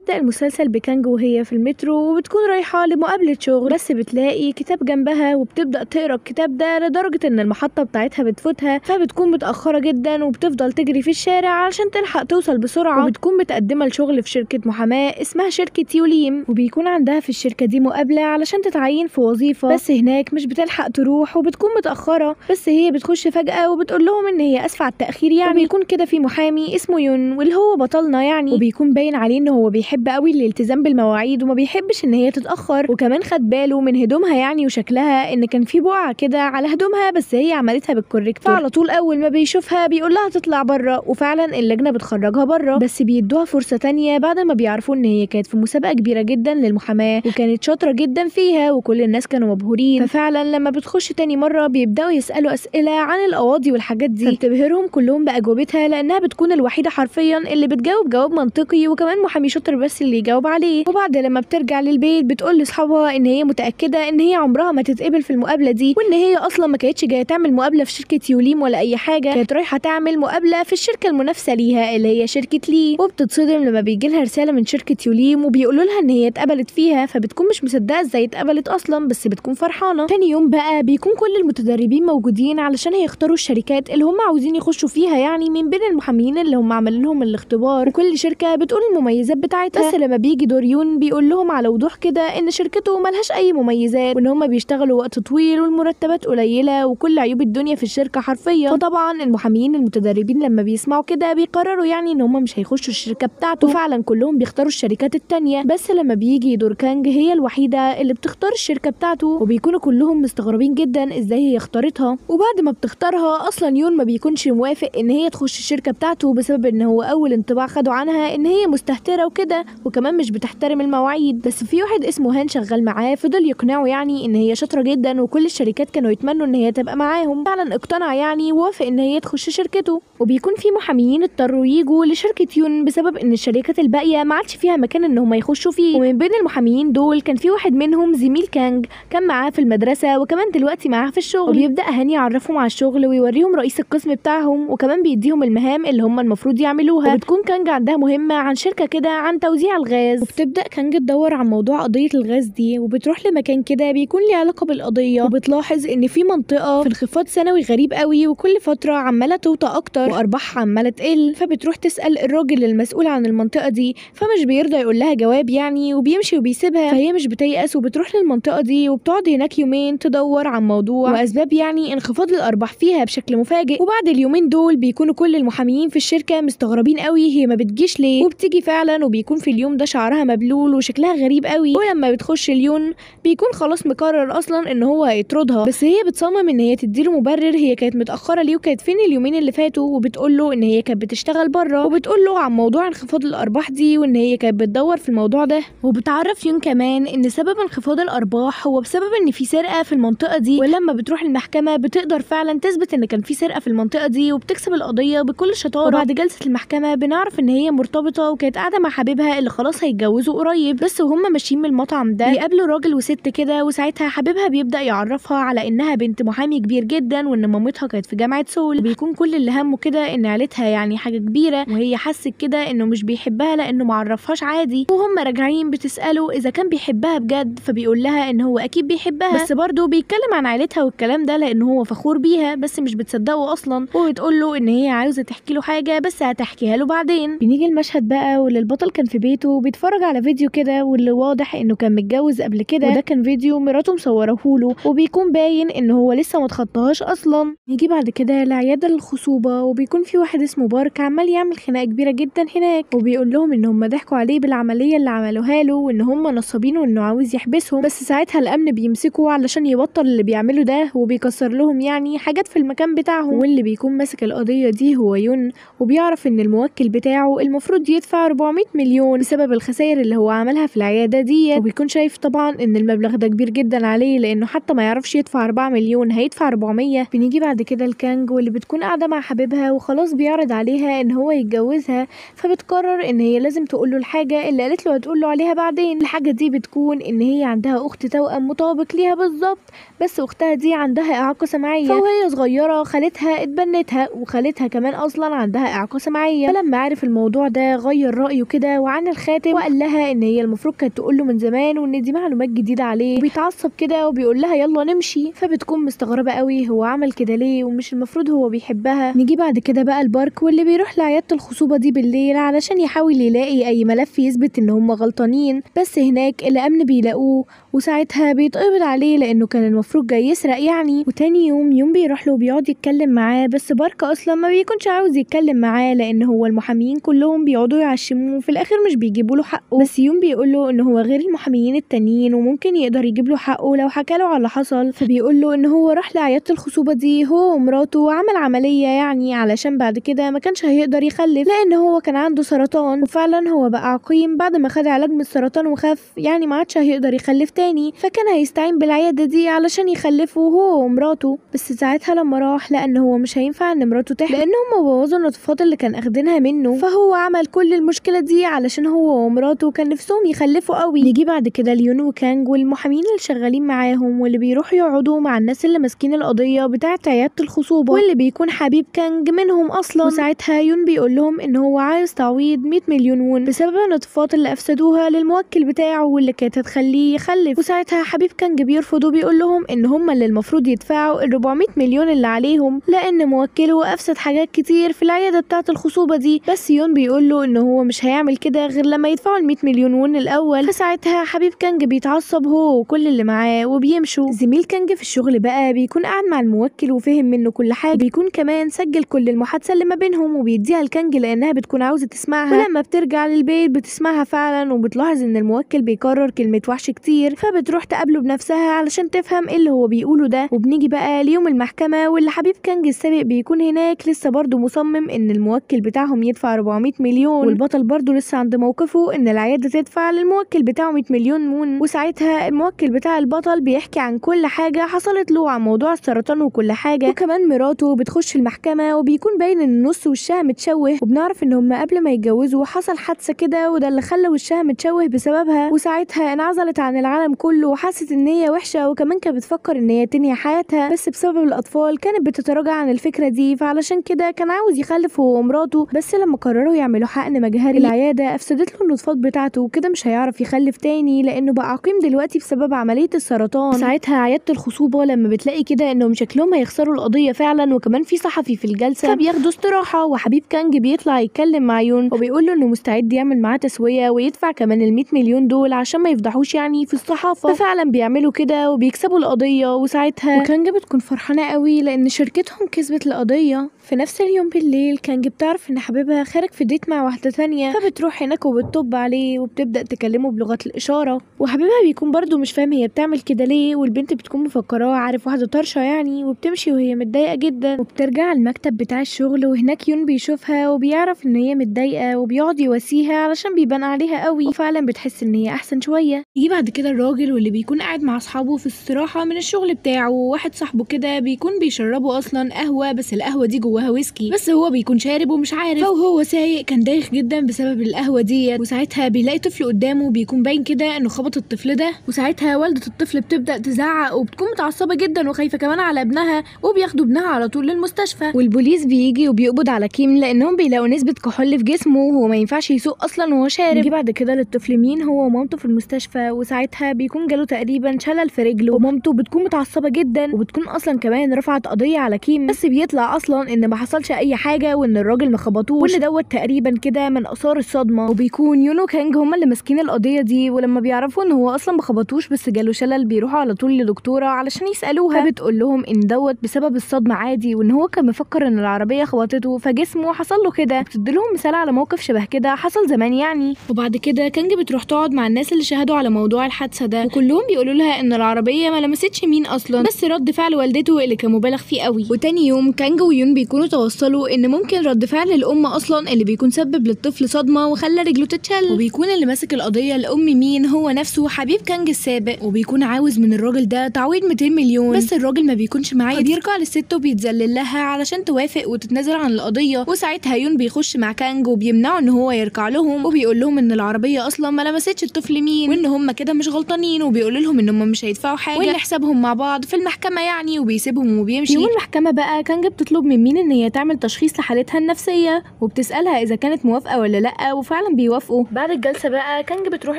بيبدأ المسلسل بكانج وهي في المترو وبتكون رايحة لمقابلة شغل، بس بتلاقي كتاب جنبها وبتبدأ تقرا الكتاب ده لدرجة ان المحطة بتاعتها بتفوتها، فبتكون متأخرة جدا وبتفضل تجري في الشارع علشان تلحق توصل بسرعة. وبتكون متقدمة لشغل في شركة محاماة اسمها شركة يوليم، وبيكون عندها في الشركة دي مقابلة علشان تتعين في وظيفة، بس هناك مش بتلحق تروح وبتكون متأخرة. بس هي بتخش فجأة وبتقول لهم ان هي اسفة على التأخير يعني. وبيكون كده في محامي اسمه يون واللي هو بطلنا يعني، وبيكون باين عليه ان هو بيحب قوي الالتزام بالمواعيد وما بيحبش ان هي تتاخر. وكمان خد باله من هدومها يعني وشكلها، ان كان في بقعه كده على هدومها بس هي عملتها بالكوريكتور، فعلى طول اول ما بيشوفها بيقول لها تطلع بره، وفعلا اللجنه بتخرجها بره. بس بيدوها فرصه تانية بعد ما بيعرفوا ان هي كانت في مسابقه كبيره جدا للمحاماه وكانت شاطره جدا فيها وكل الناس كانوا مبهورين. ففعلا لما بتخش تاني مره بيبداوا يسالوا اسئله عن القواضي والحاجات دي، فبتبهرهم كلهم باجوبتها لانها بتكون الوحيده حرفيا اللي بتجاوب جواب منطقي، وكمان محامي شاطر بس اللي يجاوب عليه. وبعد لما بترجع للبيت بتقول لاصحابها ان هي متاكده ان هي عمرها ما تتقبل في المقابله دي، وان هي اصلا ما كانتش جايه تعمل مقابله في شركه يوليم ولا اي حاجه، كانت رايحه تعمل مقابله في الشركه المنافسه ليها اللي هي شركه لي. وبتتصدم لما بيجي لها رساله من شركه يوليم وبيقولوا لها ان هي اتقبلت فيها، فبتكون مش مصدقه ازاي اتقبلت اصلا، بس بتكون فرحانه. تاني يوم بقى بيكون كل المتدربين موجودين علشان هيختاروا الشركات اللي هم عاوزين يخشوا فيها يعني من بين المحامين اللي هم عملوا لهم الاختبار، وكل شركه بتقول المميزات بتاعتها. بس لما بيجي دور يون بيقول لهم على وضوح كده ان شركته ملهاش اي مميزات، وان هم بيشتغلوا وقت طويل والمرتبات قليله وكل عيوب الدنيا في الشركه حرفيا. فطبعا المحامين المتدربين لما بيسمعوا كده بيقرروا يعني ان هم مش هيخشوا الشركه بتاعته، وفعلا كلهم بيختاروا الشركات التانية. بس لما بيجي دور كانج هي الوحيده اللي بتختار الشركه بتاعته، وبيكونوا كلهم مستغربين جدا ازاي هي اختارتها. وبعد ما بتختارها اصلا يون ما بيكونش موافق ان هي تخش الشركه بتاعته بسبب ان هو اول انطباع خده عنها ان هي مستهتره وكده، وكمان مش بتحترم المواعيد. بس في واحد اسمه هان شغال معاه فضل يقنعه يعني ان هي شاطره جدا وكل الشركات كانوا يتمنوا ان هي تبقى معاهم. فعلا اقتنع يعني ووافق ان هي تخش شركته. وبيكون في محاميين اضطروا يجوا لشركه يون بسبب ان الشركات الباقيه ما عادش فيها مكان ان هم يخشوا فيه. ومن بين المحاميين دول كان في واحد منهم زميل كانج كان معاه في المدرسه وكمان دلوقتي معاه في الشغل، وبيبدا هان يعرفهم على الشغل ويوريهم رئيس القسم بتاعهم، وكمان بيديهم المهام اللي هم المفروض يعملوها. وبتكون كانج عندها مهمه عن شركه كده عن توزيع الغاز، وبتبدا كانج تدور عن موضوع قضيه الغاز دي، وبتروح لمكان كده بيكون ليه علاقه بالقضيه، وبتلاحظ ان في منطقه في انخفاض سنوي غريب قوي وكل فتره عماله توطى اكتر وارباحها عماله تقل. فبتروح تسال الراجل المسؤول عن المنطقه دي، فمش بيرضى يقول لها جواب يعني وبيمشي وبيسيبها. فهي مش بتيأس وبتروح للمنطقه دي وبتقعد هناك يومين تدور عن موضوع واسباب يعني انخفاض الارباح فيها بشكل مفاجئ. وبعد اليومين دول بيكونوا كل المحاميين في الشركه مستغربين قوي هي ما بتجيش ليه، وبتيجي فعلا. وبيكون في اليوم ده شعرها مبلول وشكلها غريب قوي. ولما بتخش اليون بيكون خلاص مقرر اصلا ان هو هيطردها، بس هي بتصمم ان هي تديله مبرر هي كانت متاخره ليه وكانت فين اليومين اللي فاتوا، وبتقول له ان هي كانت بتشتغل بره، وبتقول له عن موضوع انخفاض الارباح دي وان هي كانت بتدور في الموضوع ده. وبتعرف يون كمان ان سبب انخفاض الارباح هو بسبب ان في سرقه في المنطقه دي، ولما بتروح المحكمه بتقدر فعلا تثبت ان كان في سرقه في المنطقه دي وبتكسب القضيه بكل شطاره. وبعد جلسه المحكمه بنعرف ان هي مرتبطه وكانت قاعده مع حبيبها اللي خلاص هيتجوزوا قريب. بس وهم ماشيين من المطعم ده بيقابلوا راجل وست كده، وساعتها حبيبها بيبدا يعرفها على انها بنت محامي كبير جدا وان مامتها كانت في جامعه سول، وبيكون كل اللي همه كده ان عيلتها يعني حاجه كبيره، وهي حست كده انه مش بيحبها لانه معرفهاش عادي. وهم راجعين بتساله اذا كان بيحبها بجد، فبيقول لها ان هو اكيد بيحبها، بس برضه بيتكلم عن عيلتها والكلام ده لان هو فخور بيها، بس مش بتصدقه اصلا. وبتقول له ان هي عاوزه تحكي له حاجه بس هتحكيها له بعدين. بنيجي المشهد بقى واللي البطل كان في بيته وبيتفرج على فيديو كده، واللي واضح انه كان متجوز قبل كده، وده كان فيديو مراته مصوره له، وبيكون باين ان هو لسه ما اتخطاهاش اصلا. نيجي بعد كده لعياده الخصوبه، وبيكون في واحد اسمه بارك عمال يعمل خناقه كبيره جدا هناك، وبيقول لهم ان هم ضحكوا عليه بالعمليه اللي عملوها له وان هم نصابين وانه عاوز يحبسهم. بس ساعتها الامن بيمسكوا علشان يبطل اللي بيعمله ده، وبيكسر لهم يعني حاجات في المكان بتاعهم. واللي بيكون ماسك القضيه دي هو يون، وبيعرف ان الموكل بتاعه المفروض يدفع 400 مليون بسبب الخسائر اللي هو عملها في العياده دي، وبيكون شايف طبعا ان المبلغ ده كبير جدا عليه لانه حتى ما يعرفش يدفع 4 مليون هيدفع 400. بنيجي بعد كده لكانج واللي بتكون قاعده مع حبيبها وخلاص بيعرض عليها ان هو يتجوزها، فبتقرر ان هي لازم تقول له الحاجه اللي قالت له هتقول له عليها بعدين. الحاجه دي بتكون ان هي عندها اخت توأم مطابق ليها بالظبط، بس اختها دي عندها اعاقه سمعيه، فوهي صغيره خالتها اتبنتها، وخالتها كمان اصلا عندها اعاقه سمعيه. فلما عرف الموضوع ده غير رايه كده عن الخاتم وقال لها ان هي المفروض كانت تقول له من زمان وان دي معلومات جديده عليه، وبيتعصب كده وبيقول لها يلا نمشي. فبتكون مستغربه قوي هو عمل كده ليه ومش المفروض هو بيحبها. نيجي بعد كده بقى البارك واللي بيروح لعياده الخصوبه دي بالليل علشان يحاول يلاقي اي ملف يثبت ان هم غلطانين، بس هناك الامن بيلاقوه وساعتها بيتقبض عليه لانه كان المفروض جاي يسرق يعني. وتاني يوم بيروح له وبيقعد يتكلم معاه، بس بارك اصلا ما بيكونش عاوز يتكلم معاه لان هو المحاميين كلهم بيقعدوا يعشموه وفي الاخر مش بيجيبوا له حقه. بس بيقول له ان هو غير المحاميين التانيين وممكن يقدر يجيب له حقه لو حكى له على اللي حصل. فبيقول له ان هو راح لعياده الخصوبه دي هو ومراته وعمل عمليه يعني علشان بعد كده ما كانش هيقدر يخلف لان هو كان عنده سرطان، وفعلا هو بقى عقيم بعد ما خد علاج من السرطان وخف، يعني ما عادش هيقدر يخلف تاني، فكان هيستعين بالعياده دي علشان يخلفه هو ومراته. بس ساعتها لما راح لقى ان هو مش هينفع ان مراته تحمل لان هم بوظوا النطفات اللي كان اخدينها منه، فهو عمل كل المشكله دي علشان هو ومراته كان نفسهم يخلفوا قوي. نيجي بعد كده ليون وكانج والمحامين اللي شغالين معاهم واللي بيروحوا يقعدوا مع الناس اللي ماسكين القضيه بتاعه عياده الخصوبه واللي بيكون حبيب كانج منهم اصلا. وساعتها يون بيقول لهم ان هو عايز تعويض 100 مليون وون بسبب النطفات اللي افسدوها للموكل بتاعه واللي كانت هتخليه يخلف. وساعتها حبيب كانج بيرفض وبيقول لهم ان هم اللي المفروض يدفعوا ال 400 مليون اللي عليهم لان موكله افسد حاجات كتير في العياده بتاعه الخصوبه دي. بس يون بيقول له ان هو مش هيعمل كده غير لما يدفعوا ال 100 مليون وون الاول. فساعتها حبيب كانج بيتعصب هو وكل اللي معاه وبيمشوا. زميل كانج في الشغل بقى بيكون قاعد مع الموكل وفهم منه كل حاجه، بيكون كمان سجل كل المحادثه اللي ما بينهم وبيديها لكانج لانها بتكون عاوزه تسمعها، ولما بترجع للبيت بتسمعها فعلا وبتلاحظ ان الموكل بيكرر كلمه وحش كتير، فبتروح تقابله بنفسها علشان تفهم ايه اللي هو بيقوله ده. وبنيجي بقى ليوم المحكمه واللي حبيب كانج السابق بيكون هناك لسه برضه مصمم ان الموكل بتاعهم يدفع 400 مليون، والبطل برضه لسه عند موقفه ان العياده تدفع للموكل بتاعه 100 مليون وون. وساعتها الموكل بتاع البطل بيحكي عن كل حاجه حصلت له عن موضوع السرطان وكل حاجه، وكمان مراته بتخش المحكمه وبيكون باين ان نص وشها متشوه، وبنعرف ان هم قبل ما يتجوزوا حصل حادثه كده وده اللي خلى وشها متشوه بسببها. وساعتها انعزلت عن العالم كله وحست ان هي وحشه، وكمان كانت بتفكر ان هي تنهي حياتها، بس بسبب الاطفال كانت بتتراجع عن الفكره دي، فعلشان كده كان عاوز يخلف هو ومراته. بس لما قرروا يعملوا حقن مجهري العياده افسدت له النطفات بتاعته وكده مش هيعرف يخلف تاني لانه بقى عقيم دلوقتي بسبب عمليه السرطان. ساعتها عياده الخصوبه لما بتلاقي كده انهم شكلهم هيخسروا القضيه فعلا وكمان في صحفي في الجلسه، فبياخدوا استراحه وحبيب كانج بيطلع يتكلم مع يون وبيقول له انه مستعد يعمل معاه تسويه ويدفع كمان ال 100 مليون دول عشان ما يفضحوش يعني في الصحافه. ففعلا بيعملوا كده وبيكسبوا القضيه، وساعتها كانج بتكون فرحانه قوي لان شركتهم كسبت القضيه. في نفس اليوم بالليل كانج بتعرف ان حبيبها خارج في ديت مع واحده ثانيه، فبتروح هناك وبتطب عليه وبتبدا تكلمه بلغه الاشاره، وحبيبها بيكون برضو مش فاهم هي بتعمل كده ليه، والبنت بتكون مفكراه عارف واحده طرشه يعني، وبتمشي وهي متضايقه جدا. وبترجع المكتب بتاع الشغل وهناك يون بيشوفها وبيعرف ان هي متضايقه وبيقعد يواسيها علشان بيبان عليها قوي، وفعلا بتحس ان هي احسن شويه. يجي بعد كده الراجل واللي بيكون قاعد مع اصحابه في الاستراحه من الشغل بتاعه، وواحد صاحبه كده بيكون بيشربوا اصلا قهوه، بس القهوه دي جواها ويسكي بس هو بيكون شارب ومش عارف، وهو سايق كان دايخ جدا بسبب القهوه دي. وساعتها بيلاقي طفل قدامه بيكون باين كده انه خبط الطفل ده، وساعتها والده الطفل بتبدا تزعق وبتكون متعصبه جدا وخايفه كمان على ابنها، وبياخدوا ابنها على طول للمستشفى. والبوليس بيجي وبيقبض على كيم لانهم بيلاقوا نسبه كحول في جسمه وهو ما ينفعش يسوق اصلا وهو شارب. يجي بعد كده للطفل مين هو ومامته في المستشفى، وساعتها بيكون جاله تقريبا شلل في رجله، ومامته بتكون متعصبه جدا وبتكون اصلا كمان رفعت قضيه على كيم، بس بيطلع اصلا ان ما حصلش اي حاجه وان الراجل ما خبطوش، وان دوت تقريبا كده من اثار الصدمه. وبيكون يون وكانج هما اللي ماسكين القضيه دي، ولما بيعرفوا ان هو اصلا ما خبطوش بس جاله شلل بيروحوا على طول لدكتوره علشان يسالوها، فبتقول لهم ان دوت بسبب الصدمه عادي، وان هو كان مفكر ان العربيه خبطته فجسمه حصل له كده. بتديلهم مثال على موقف شبه كده حصل زمان يعني. وبعد كده كانج بتروح تقعد مع الناس اللي شهدوا على موضوع الحادثه ده، وكلهم بيقولوا لها ان العربيه ما لمستش مين اصلا، بس رد فعل والدته اللي كان مبالغ فيه قوي. وتاني يوم كانج ويون بيكونوا توصلوا ان ممكن رد فعل الام اصلا اللي بيكون سبب للطفل صدمه وخلى رجله تتشل، وبيكون اللي ماسك القضيه الام مين هو نفسه حبيب كانج السابق، وبيكون عاوز من الراجل ده تعويض 200 مليون، بس الراجل ما بيكونش معاه، بيرجع للست وبيتذلل لها علشان توافق وتتنازل عن القضيه. وساعتها يون بيخش مع كانج وبيمنعه ان هو يرجع لهم، وبيقول لهم ان العربيه اصلا ما لمستش الطفل مين وان هم كده مش غلطانين، وبيقول لهم ان هم مش هيدفعوا حاجه وان حسابهم مع بعض في المحكمه يعني، وبيسيبهم وبيمشي. يوم المحكمه بقى كانج بتطلب من مين ان هي تعمل تشخيص لحالتها النفسيه، وبتسالها اذا كانت موافقه ولا لا، وفعلا وفعلا بيوافقوا. بعد الجلسه بقى كانج بتروح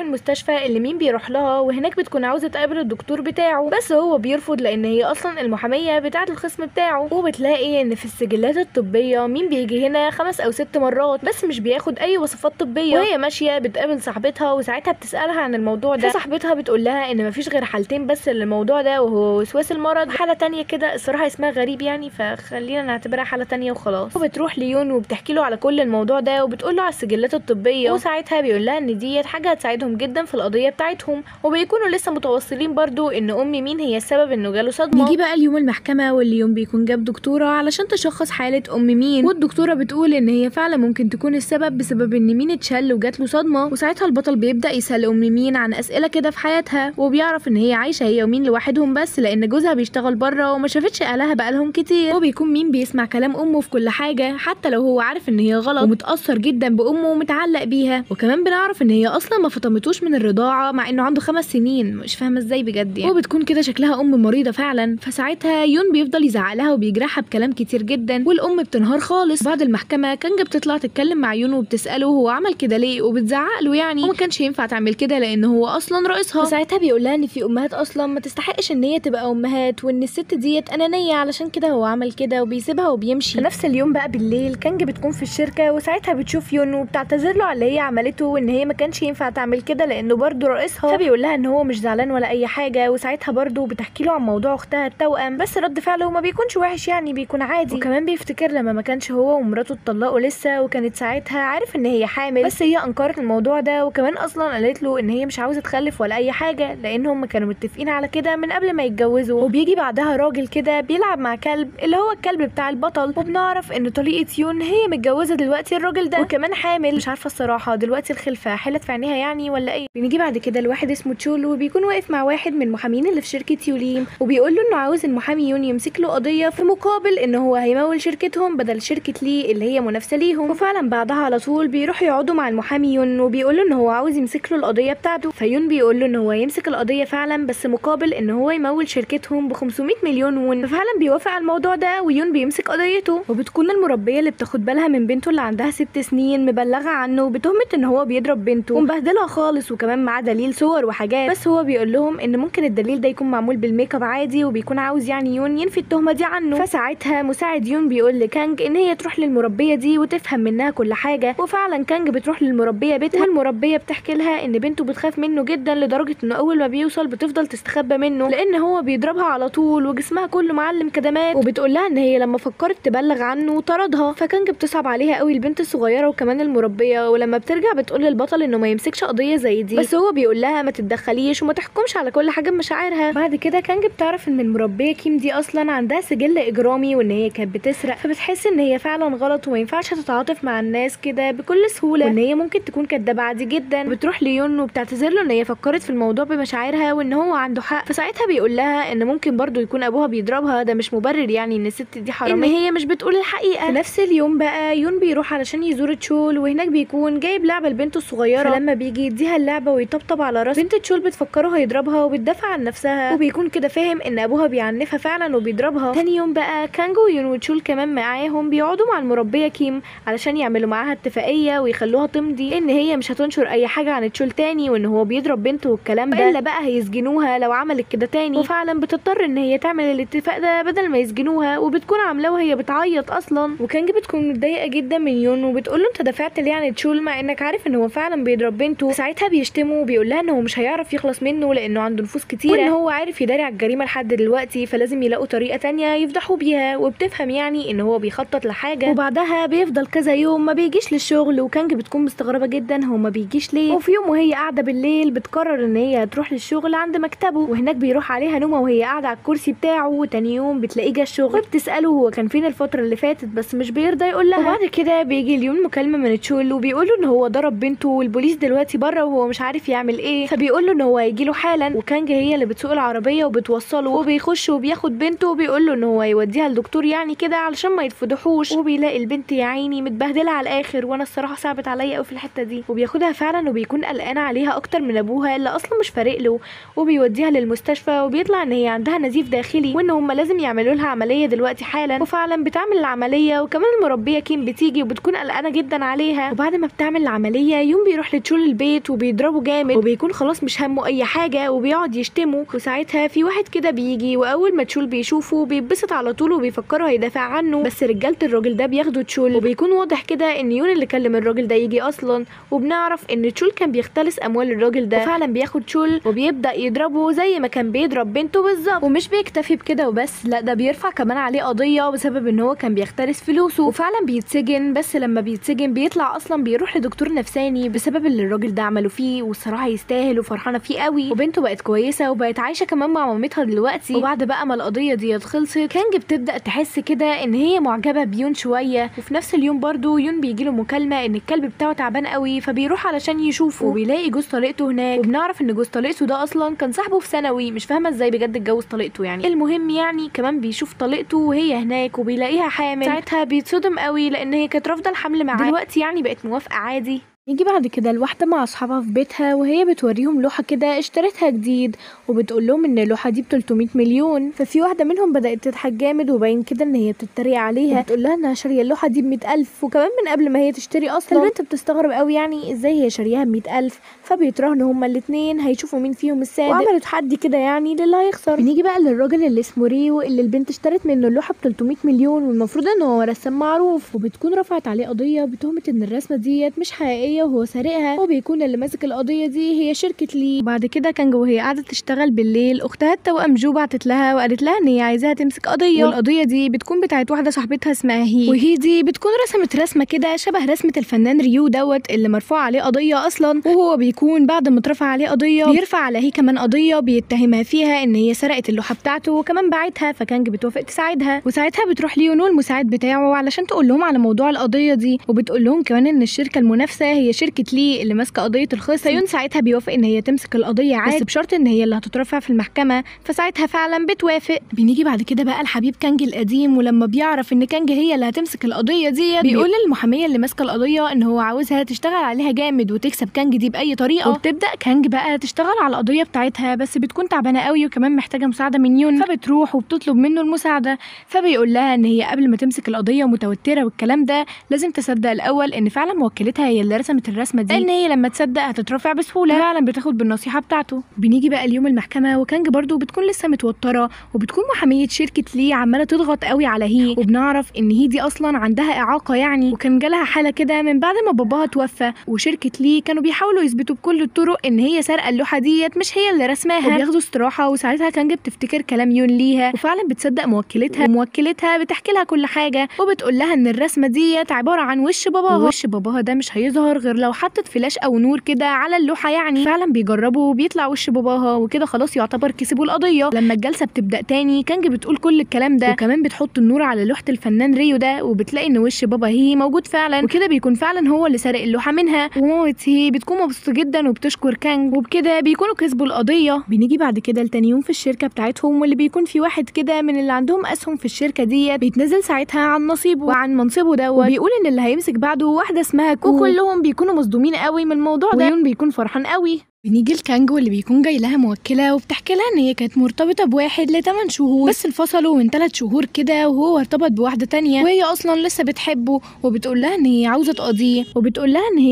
المستشفى اللي مين بيروح لها، وهناك بتكون عاوزه تقابل الدكتور بتاعه، بس هو بيرفض لان هي اصلا المحاميه بتاعه الخصم بتاعه. وبتلاقي ان في السجلات الطبيه مين بيجي هنا 5 أو 6 مرات بس مش بياخد اي وصفات طبيه. وهي ماشيه بتقابل صاحبتها وساعتها بتسالها عن الموضوع ده، فصاحبتها بتقول لها ان مفيش غير حالتين بس للموضوع ده، وهو وسواس المرض، حاله تانية كده الصراحه اسمها غريب يعني، فخلينا نعتبرها حاله تانية وخلاص. وبتروح ليون وبتحكي له على كل الموضوع ده وبتقول له على السجلات الطبيه، وساعتها بيقول لها ان ديت حاجه هتساعدهم جدا في القضيه بتاعتهم. وبيكونوا لسه متوصلين برضو ان مين هي السبب انه جاله صدمه. نيجي بقى اليوم المحكمه، واليوم بيكون جاب دكتوره علشان تشخص حاله مين، والدكتوره بتقول ان هي فعلا ممكن تكون السبب بسبب ان مين اتشل وجات له صدمه. وساعتها البطل بيبدا يسال مين عن اسئله كده في حياتها، وبيعرف ان هي عايشه هي ومين لوحدهم بس لان جوزها بيشتغل بره وما شافتش اهلها بقالهم كتير. وبيكون مين بيسمع كلام امه في كل حاجه حتى لو هو عارف ان هي غلط، ومتاثر جدا بامه ومتعلق بيها. وكمان بنعرف ان هي اصلا ما فطمتوش من الرضاعه مع انه عنده 5 سنين، مش فاهمه ازاي بجد يعني. وبتكون كده شكلها مريضه فعلا، فساعتها يون بيفضل يزعق لها وبيجرحها بكلام كتير جدا، والام بتنهار خالص. بعد المحكمه كانج بتطلع تتكلم مع يون وبتساله هو عمل كده ليه، وبتزعق له يعني وما كانش ينفع تعمل كده لان هو اصلا رئيسها. وساعتها بيقول لها ان في امهات اصلا ما تستحقش ان هي تبقى امهات، وان الست ديت انانيه علشان كده هو عمل كده، وبيسيبها وبيمشي. في نفس اليوم بقى بالليل كانج بتكون في الشركه، وساعتها بتشوف يون وبتعتذر له على اللي هي عملته، وان هي ما كانش ينفع تعمل كده لانه برضه رئيسها. فبيقول لها ان هو مش زعلان ولا اي حاجه، وساعتها برضه بتحكي له عن موضوع اختها التوأم، بس رد فعله ما بيكونش وحش يعني، بيكون عادي. وكمان بيفتكر لما ما كانش هو ومراته اتطلقوا لسه، وكانت ساعتها عارف ان هي حامل، بس هي انكرت الموضوع ده، وكمان اصلا قالت له ان هي مش عاوزه تخلف ولا اي حاجه لانهم كانوا متفقين على كده من قبل ما يتجوزوا. وبيجي بعدها راجل كده بيلعب مع كلب اللي هو الكلب بتاع البطل، وبنعرف ان طليقه يون هي متجوزه دلوقتي الراجل ده وكمان حامل. مش عارفه الصراحه دلوقتي الخلفه حلت في عينيها يعني ولا ايه. بنيجي بعد كده لواحد اسمه تشول، وبيكون واقف مع واحد من المحامين اللي في شركه يوليم، وبيقول له انه عاوز المحامي يون يمسك له قضيه في مقابل ان هو هيمول شركتهم بدل شركه لي اللي هي منافسه ليهم. وفعلا بعدها على طول بيروحوا يقعدوا مع المحامي يون، وبيقول له ان هو عاوز يمسك له القضيه بتاعته. فيون بيقول له ان هو يمسك القضيه فعلا بس مقابل ان هو يمول شركتهم ب 500 مليون وون. ففعلا بيوافق على الموضوع ده، ويون بيمسك قضيته. وبتكون المربيه اللي بتاخد بالها من بنته اللي عندها 6 سنين مبلغه عنه بتهمه ان هو بيضرب بنته ومبهدلها خالص، وكمان معاه دليل صور وحاجات، بس هو بيقول لهم ان ممكن الدليل ده يكون معمول بالميك اب عادي، وبيكون عاوز يعني يون ينفي التهمه دي عنه. فساعتها مساعد يون بيقول لكانج ان هي تروح للمربيه دي وتفهم منها كل حاجه. وفعلا كانج بتروح للمربيه بيتها، والمربيه بتحكي لها ان بنته بتخاف منه جدا لدرجه انه اول ما بيوصل بتفضل تستخبى منه لان هو بيضربها على طول وجسمها كله معلم كدمات. وبتقول لها ان هي لما فكرت تبلغ عنه طردها. فكانج بتصعب عليها قوي البنت الصغيره وكمان المربيه، ولما بترجع بتقول للبطل انه ما يمسكش قضيه زي دي، بس هو بيقول لها ما تتدخليش وما تحكمش على كل حاجه بمشاعرها. بعد كده كانج بتعرف ان المربيه كيم دي اصلا عندها سجل اجرامي وان هي كانت بتسرق، فبتحس ان هي فعلا غلط وما ينفعش تتعاطف مع الناس كده بكل سهوله، وان هي ممكن تكون كدابه عادي جدا. بتروح ليون وبتعتذر له ان هي فكرت في الموضوع بمشاعرها وان هو عنده حق. فساعتها بيقول لها ان ممكن برضو يكون ابوها بيضربها، ده مش مبرر يعني ان الست دي حراميه، ان هي مش بتقول الحقيقه. في نفس اليوم بقى يون بيروح علشان يزور تشول، وهناك بيكون جايب لعبه لبنته الصغيره، فلما بيجي يديها اللعبه ويطبطب على راس بنت تشول بتفكره هيضربها وبتدافع عن نفسها، وبيكون كده فاهم ان ابوها بيعنفها فعلا وبيضربها. تاني يوم بقى كانج ويون وتشول كمان معاهم بيقعدوا مع المربيه كيم علشان يعملوا معاها اتفاقيه ويخلوها تمضي ان هي مش هتنشر اي حاجه عن تشول تاني، وان هو بيضرب بنته والكلام ده، الا بقى هيسجنوها لو عملت كده تاني. وفعلا بتضطر ان هي تعمل الاتفاق ده بدل ما يسجنوها، وبتكون عاملاه وهي بتعيط اصلا. وكانج بتكون متضايقه جدا من يون وبتقول له انت دافعت ليه عن تشول مع انك عارف ان هو فعلا بيضرب بنته. ساعتها بيشتمه وبيقول لها ان هو مش هيعرف يخلص منه لانه عنده نفوس كتيره، وان هو عارف يداري على الجريمه لحد دلوقتي، فلازم يلاقوا طريقه تانية يفضحوا بيها. وبتفهم يعني ان هو بيخطط لحاجه. وبعدها بيفضل كذا يوم ما بيجيش للشغل، وكانج بتكون مستغربه جدا هو ما بيجيش ليه. وفي يوم وهي قاعده بالليل بتقرر ان هي هتروح للشغل عند مكتبه، وهناك بيروح عليها نومه وهي قاعده على الكرسي بتاعه. وتاني يوم بتلاقيه جه الشغل، وبتساله هو كان فين الفتره اللي فاتت، بس مش بيرضى يقول لها. وبعد كده بيجي اليوم مكالمه من تشول وبيقول له ان هو ضرب بنته والبوليس دلوقتي بره وهو مش عارف يعمل ايه، فبيقول له ان هو هيجي له حالا. وكانج هي اللي بتسوق العربيه وبتوصله، وبيخش وبياخد بنته وبيقول له ان هو هيوديها لدكتور يعني كده علشان ما يتفضحوش. وبيلاقي البنت يا عيني متبهدله على الاخر، وانا الصراحه صعبت عليا قوي في الحته دي. وبياخدها فعلا وبيكون قلقان عليها اكتر من ابوها اللي اصلا مش فارق له، وبيوديها للمستشفى، وبيطلع ان هي عندها نزيف داخلي وان هم لازم يعملوا لها عمليه دلوقتي حالا. وفعلا بتعمل العمليه، وكمان المربيه كيم بتيجي وبتكون قلقانه جدا عليها. وبعد ما تعمل العمليه يوم بيروح لتشول البيت وبيضربه جامد وبيكون خلاص مش همه اي حاجه وبيقعد يشتمه. وساعتها في واحد كده بيجي واول ما تشول بيشوفه بيتبسط على طول وبيفكره هيدافع عنه، بس رجاله الراجل ده بياخدوا تشول وبيكون واضح كده ان يون اللي كلم الراجل ده يجي اصلا. وبنعرف ان تشول كان بيختلس اموال الراجل ده وفعلا بياخد تشول وبيبدا يضربه زي ما كان بيضرب بنته بالظبط. ومش بيكتفي بكده وبس، لا ده بيرفع كمان عليه قضيه بسبب ان هو كان بيختلس فلوسه وفعلا بيتسجن. بس لما بيتسجن بيطلع اصلا بيروح لدكتور نفساني بسبب اللي الراجل ده عمله فيه، والصراحه يستاهل وفرحانه فيه قوي. وبنته بقت كويسه وبقت عايشه كمان مع مامتها دلوقتي. وبعد بقى ما القضيه دي خلصت كانج بتبدا تحس كده ان هي معجبه بيون شويه. وفي نفس اليوم برضو يون بيجيله مكالمه ان الكلب بتاعه تعبان قوي فبيروح علشان يشوفه وبيلاقي جوز طليقته هناك. وبنعرف ان جوز طليقته ده اصلا كان صاحبه في ثانوي، مش فاهمه ازاي بجد اتجوز طليقته يعني. المهم يعني كمان بيشوف طليقته وهي هناك وبيلاقيها حامل. ساعتها بيتصدم قوي لان هي كانت رافضه الحمل معاه، دلوقتي يعني بقت موافقه عادي. يجي بعد كده الواحدة مع اصحابها في بيتها وهي بتوريهم لوحة كده اشتريتها جديد وبتقول لهم ان اللوحة دي ب300 مليون. ففي واحدة منهم بدأت تضحك جامد وباين كده ان هي بتتريق عليها، بتقول لها انها شارية اللوحة دي ب100,000 وكمان من قبل ما هي تشتري اصلا. البنت بتستغرب قوي يعني ازاي هي شارياها ب100,000، فبيتراهنوا هما الاتنين هيشوفوا مين فيهم الصادق وعملوا تحدي كده يعني للي هيخسر. بنيجي بقى للراجل اللي اسمه ريو اللي البنت اشترت منه اللوحة ب300 مليون والمفروض ان هو رسام معروف، وبتكون رفعت عليه قضية بتهمة ان الرسمة ديت مش حقيقية وهو سارقها، وبيكون اللي ماسك القضيه دي هي شركه لي. وبعد كده كانج وهي قاعده تشتغل بالليل اختها التوأم جو بعتت لها وقالت لها ان هي عايزاها تمسك قضيه، والقضيه دي بتكون بتاعت واحده صاحبتها اسمها هي، وهي دي بتكون رسمت رسمه كده شبه رسمه الفنان ريو دوت اللي مرفوع عليه قضيه اصلا. وهو بيكون بعد ما اترفع عليه قضيه بيرفع على هي كمان قضيه بيتهمها فيها ان هي سرقت اللوحه بتاعته وكمان باعتها، فكانج بتوافق تساعدها. وساعتها بتروح ليونو المساعد بتاعه علشان تقول لهم على موضوع القضيه دي، وبتقول لهم كمان ان الشركه المنافسه هي شركه لي اللي ماسكه قضيه الخصم. فيون ساعتها بيوافق ان هي تمسك القضيه عادي بس بشرط ان هي اللي هتترفع في المحكمه، فساعتها فعلا بتوافق. بنيجي بعد كده بقى الحبيب كانج القديم، ولما بيعرف ان كانج هي اللي هتمسك القضيه دي بيقول للمحاميه اللي ماسكه القضيه ان هو عاوزها تشتغل عليها جامد وتكسب كانج دي باي طريقه. وبتبدا كانج بقى تشتغل على القضيه بتاعتها بس بتكون تعبانه قوي وكمان محتاجه مساعده من يون، فبتروح وبتطلب منه المساعده. فبيقول لها ان هي قبل ما تمسك القضيه ومتوتره والكلام ده لازم تصدق الاول ان فعلا موكلتها هي اللي رسمت الرسمه دي، لان هي لما تصدق هتترفع بسهوله. فعلا بتاخد بالنصيحه بتاعته. بنيجي بقى اليوم المحكمه وكانج برضو بتكون لسه متوتره وبتكون محاميه شركه لي عماله تضغط قوي على هي، وبنعرف ان هي دي اصلا عندها اعاقه يعني، وكان جالها حاله كده من بعد ما باباها توفى، وشركه لي كانوا بيحاولوا يثبتوا بكل الطرق ان هي سارقه اللوحه ديت مش هي اللي رسماها، وبياخدوا استراحه. وساعتها كانج بتفتكر كلام يون ليها وفعلا بتصدق موكلتها، وموكلتها بتحكي لها كل حاجه وبتقول لها ان الرسمه ديت عباره عن وش باباها، ووش باباها ده مش هيظهر غير لو حطت فلاش او نور كده على اللوحه يعني. فعلا بيجربوا وبيطلع وش باباها وكده خلاص يعتبر كسبوا القضيه. لما الجلسه بتبدا تاني كانج بتقول كل الكلام ده وكمان بتحط النور على لوحه الفنان ريو ده، وبتلاقي ان وش بابا هي موجود فعلا، وكده بيكون فعلا هو اللي سارق اللوحه منها. ومامة هي بتكون مبسوطه جدا وبتشكر كانج، وبكده بيكونوا كسبوا القضيه. بنيجي بعد كده لتاني يوم في الشركه بتاعتهم، واللي بيكون في واحد كده من اللي عندهم اسهم في الشركه دي بيتنزل ساعتها عن نصيبه وعن منصبه دوت، وبيقول ان اللي هيمسك بعده واحده اسمها كو، وكلهم بيكونوا مصدومين قوي من الموضوع ده، ويون بيكون فرحان قوي. بنيجي لكانج واللي بيكون جاي لها موكله وبتحكي لها ان هي كانت مرتبطه بواحد ل8 شهور بس انفصلوا من 3 شهور كده وهو ارتبط بواحده تانية وهي اصلا لسه بتحبه، وبتقول لها ان هي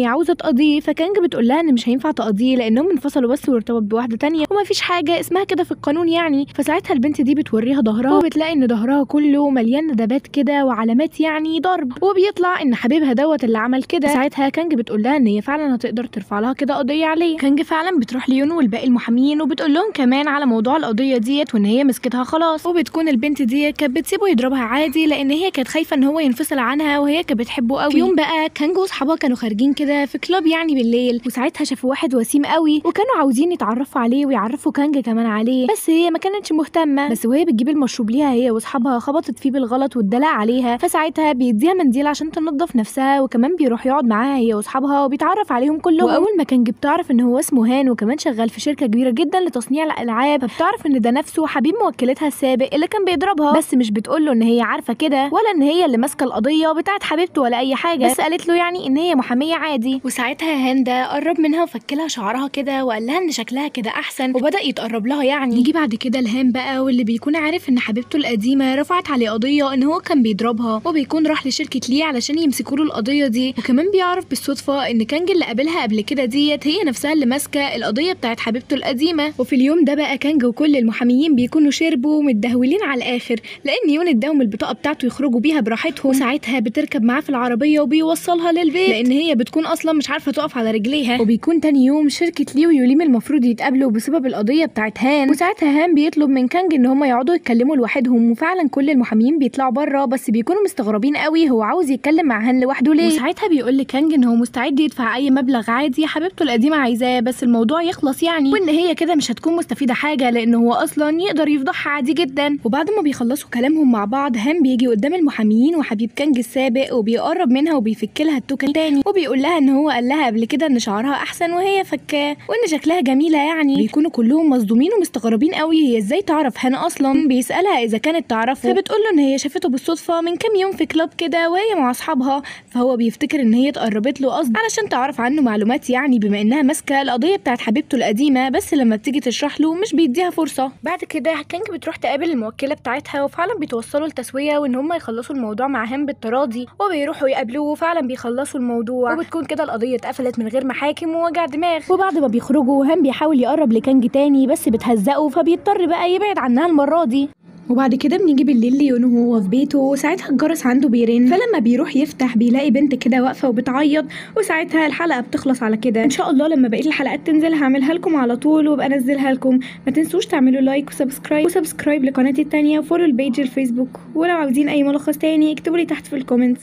عاوزه تقضيه. فكانج بتقول لها ان مش هينفع تقضيه لانهم انفصلوا بس وارتبط بواحده تانية وما فيش حاجه اسمها كده في القانون يعني. فساعتها البنت دي بتوريها ظهرها وبتلاقي ان ظهرها كله مليان ندبات كده وعلامات يعني ضرب، وبيطلع ان حبيبها دوت اللي عمل كده. ساعتها كانج بتقول لها ان هي فعلا هتقدر ترفع لها كده قضيه عليه. كانج فعلا بتروح ليون والباقي المحامين وبتقول لهم كمان على موضوع القضيه ديت وان هي مسكتها خلاص، وبتكون البنت دي كانت بتسيبه يضربها عادي لان هي كانت خايفه ان هو ينفصل عنها وهي كانت بتحبه قوي. في يوم بقى كانج واصحابها كانوا خارجين كده في كلوب يعني بالليل، وساعتها شافوا واحد وسيم قوي وكانوا عاوزين يتعرفوا عليه ويعرفوا كانج كمان عليه، بس هي ما كانتش مهتمه. بس وهي بتجيب المشروب ليها هي واصحابها خبطت فيه بالغلط واتدلع عليها، فساعتها بيديها منديل عشان تنظف نفسها، وكمان بيروح يقعد معاها هي واصحابها وبيتعرف عليهم كلهم. واول ما كانج بتعرف ان هو اسمه هان وكمان شغال في شركه كبيره جدا لتصنيع الالعاب، فبتعرف ان ده نفسه حبيب موكلتها السابق اللي كان بيضربها، بس مش بتقول له ان هي عارفه كده ولا ان هي اللي ماسكه القضيه بتاعت حبيبته ولا اي حاجه، بس قالت له يعني ان هي محاميه عادي. وساعتها هان ده قرب منها وفكلها شعرها كده وقال لها ان شكلها كده احسن وبدا يتقرب لها يعني. يجي بعد كده لهان بقى واللي بيكون عارف ان حبيبته القديمه رفعت عليه قضيه ان هو كان بيضربها، وبيكون راح لشركه لي علشان يمسكوا له القضيه دي، وكمان بيعرف بالصدفه ان كانج اللي قابلها قبل كده ديت هي نفسها اللي ماسكه القضيه بتاعت حبيبته القديمه. وفي اليوم ده بقى كانج وكل المحاميين بيكونوا شربوا ومتدهولين على الاخر لان يون اداهم البطاقه بتاعته يخرجوا بيها براحتهم، وساعتها بتركب معاه في العربيه وبيوصلها للبيت لان هي بتكون اصلا مش عارفه تقف على رجليها. وبيكون تاني يوم شركه لي ويوليم المفروض يتقابلوا بسبب القضيه بتاعت هان، وساعتها هان بيطلب من كانج ان هم يقعدوا يتكلموا لوحدهم، وفعلا كل المحامين بيطلعوا بره بس بيكونوا مستغربين قوي هو عاوز يتكلم مع هان لوحده ليه. وساعتها بيقول لكانج ان هو مستعد يدفع اي مبلغ عادي حبيبته القديمه عايزاه بس الموضوع يخلص يعني، وان هي كده مش هتكون مستفيده حاجه لان هو اصلا يقدر يفضحها عادي جدا. وبعد ما بيخلصوا كلامهم مع بعض هان بيجي قدام المحاميين وحبيب كانج السابق وبيقرب منها وبيفك لها التوكن تاني، وبيقول لها ان هو قال لها قبل كده ان شعرها احسن وهي فكاه وان شكلها جميله يعني. بيكونوا كلهم مصدومين ومستغربين قوي هي ازاي تعرف هان اصلا. بيسالها اذا كانت تعرفه، فبتقول له ان هي شافته بالصدفه من كام يوم في كلاب كده وهي مع اصحابها، فهو بيفتكر ان هي اتقربت له قصد علشان تعرف عنه معلومات يعني بما انها ماسكه القضيه بتاعت حبيبته القديمه، بس لما بتيجي تشرح له مش بيديها فرصه. بعد كده كانج بتروح تقابل الموكله بتاعتها وفعلا بيتوصلوا لتسويه وان هم يخلصوا الموضوع مع هان بالتراضي، وبيروحوا يقابلوه وفعلا بيخلصوا الموضوع، وبتكون كده القضيه اتقفلت من غير محاكم ووجع دماغ. وبعد ما بيخرجوا هان بيحاول يقرب لكانج تاني بس بتهزقه فبيضطر بقى يبعد عنها المره دي. وبعد كده بنيجي بالليل ليون وهو في بيته، وساعتها الجرس عنده بيرن، فلما بيروح يفتح بيلاقي بنت كده واقفه وبتعيط، وساعتها الحلقه بتخلص على كده. ان شاء الله لما بقيه الحلقات تنزل هعملها لكم على طول وابقى انزلها لكم. ما تنسوش تعملوا لايك وسبسكرايب لقناتي التانية وفولو البيج الفيسبوك، ولو عاوزين اي ملخص تاني اكتبوا لي تحت في الكومنتس.